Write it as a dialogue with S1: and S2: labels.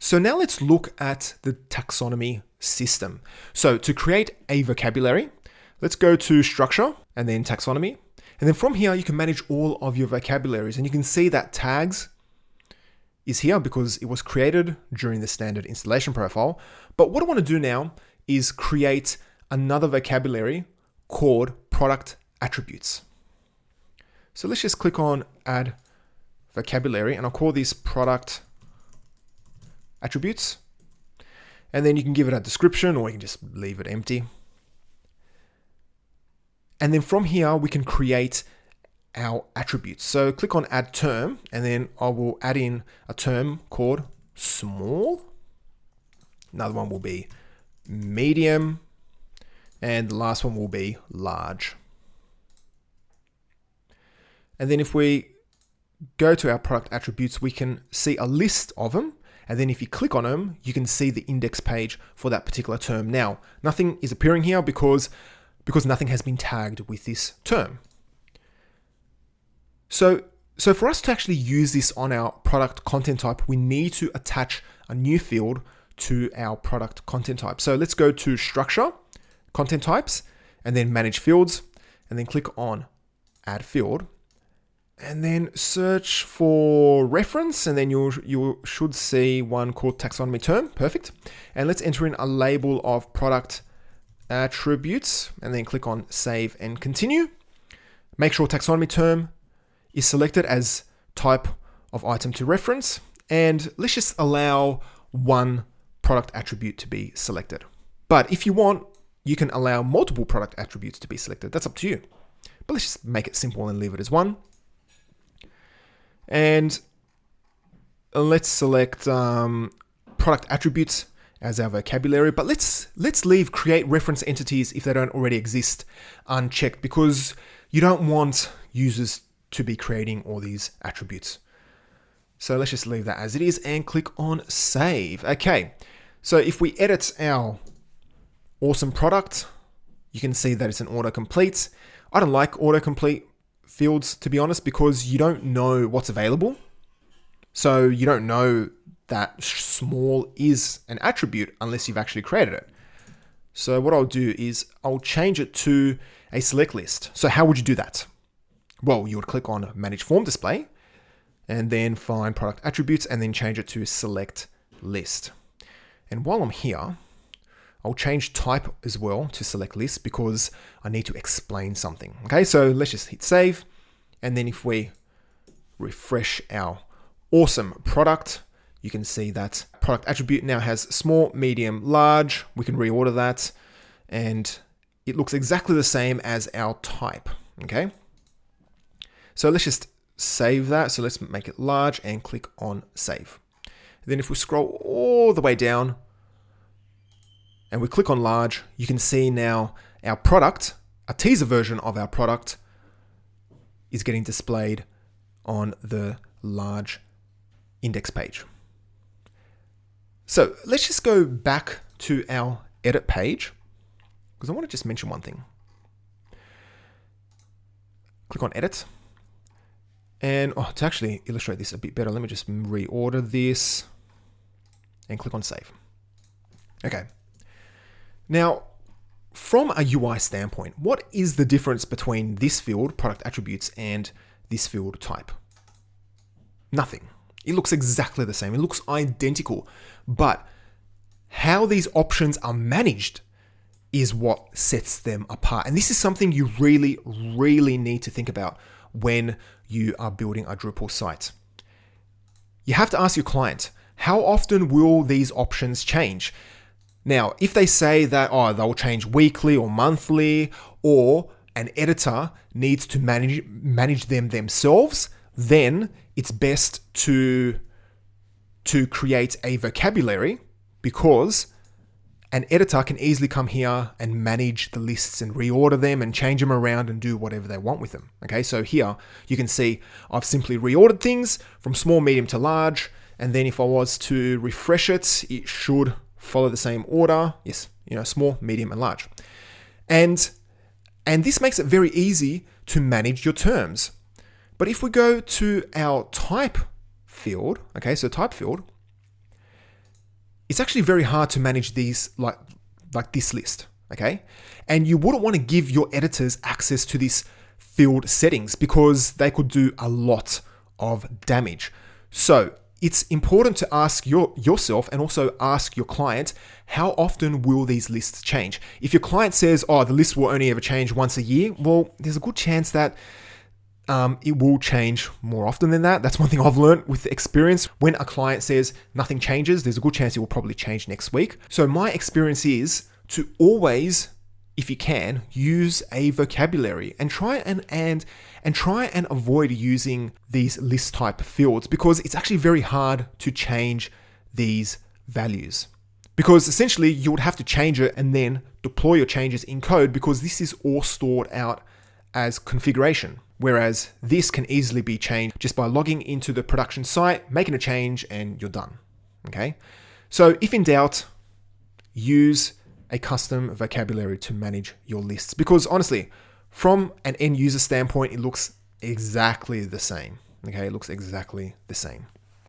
S1: So now let's look at the taxonomy system. So to create a vocabulary, let's go to structure and then taxonomy. And then from here, you can manage all of your vocabularies. And you can see that tags is here because it was created during the standard installation profile. But what I want to do now is create another vocabulary called product attributes. So let's just click on add vocabulary and I'll call this product attributes. And then you can give it a description or you can just leave it empty. And then from here, we can create our attributes. So click on add term, and then I will add in a term called small. Another one will be medium. And the last one will be large. And then if we go to our product attributes, we can see a list of them. And then if you click on them, you can see the index page for that particular term. Now, nothing is appearing here because nothing has been tagged with this term. So for us to actually use this on our product content type, we need to attach a new field to our product content type. So let's go to structure, content types, and then manage fields, and then click on add field, and then search for reference, and then you should see one called taxonomy term. Perfect. And let's enter in a label of product attributes, and then click on save and continue. Make sure taxonomy term is selected as type of item to reference, and let's just allow one product attribute to be selected. But if you want, you can allow multiple product attributes to be selected. That's up to you. But let's just make it simple and leave it as one. And let's select product attributes as our vocabulary, but let's leave create reference entities if they don't already exist unchecked, because you don't want users to be creating all these attributes. So let's just leave that as it is and click on save. Okay, so if we edit our awesome product, you can see that it's an autocomplete. I don't like autocomplete fields, to be honest, because you don't know what's available. So you don't know that small is an attribute unless you've actually created it. So what I'll do is I'll change it to a select list. So how would you do that? Well, you would click on manage form display and then find product attributes and then change it to select list. And while I'm here, I'll change type as well to select list because I need to explain something. Okay, so let's just hit save. And then if we refresh our awesome product, you can see that product attribute now has small, medium, large. We can reorder that and it looks exactly the same as our type. Okay. So let's just save that. So let's make it large and click on save. Then if we scroll all the way down and we click on large, you can see now our product, a teaser version of our product, is getting displayed on the large index page. So let's just go back to our edit page because I want to just mention one thing. Click on edit. And to actually illustrate this a bit better, let me just reorder this and click on save. Okay. Now, from a UI standpoint, what is the difference between this field, product attributes, and this field type? Nothing. It looks exactly the same. It looks identical. But how these options are managed is what sets them apart. And this is something you really, really need to think about when you are building a Drupal site. You have to ask your client, how often will these options change? Now, if they say that, they'll change weekly or monthly, or an editor needs to manage them themselves, then it's best to create a vocabulary, because an editor can easily come here and manage the lists and reorder them and change them around and do whatever they want with them. Okay, so here you can see I've simply reordered things from small, medium to large. And then if I was to refresh it, it should follow the same order. Yes, small, medium, and large. And this makes it very easy to manage your terms. But if we go to our type field, okay, so type field, it's actually very hard to manage these like this list, okay? And you wouldn't want to give your editors access to this field settings because they could do a lot of damage. So it's important to ask yourself and also ask your client, how often will these lists change? If your client says, oh, the list will only ever change once a year, well, there's a good chance that it will change more often than that. That's one thing I've learned with experience. When a client says nothing changes, there's a good chance it will probably change next week. So my experience is to always, if you can, use a vocabulary and try and avoid using these list type fields, because it's actually very hard to change these values. Because essentially you would have to change it and then deploy your changes in code, because this is all stored out as configuration. Whereas this can easily be changed just by logging into the production site, making a change, and you're done. Okay? So if in doubt, use a custom vocabulary to manage your lists, because honestly, from an end user standpoint, it looks exactly the same. Okay, it looks exactly the same.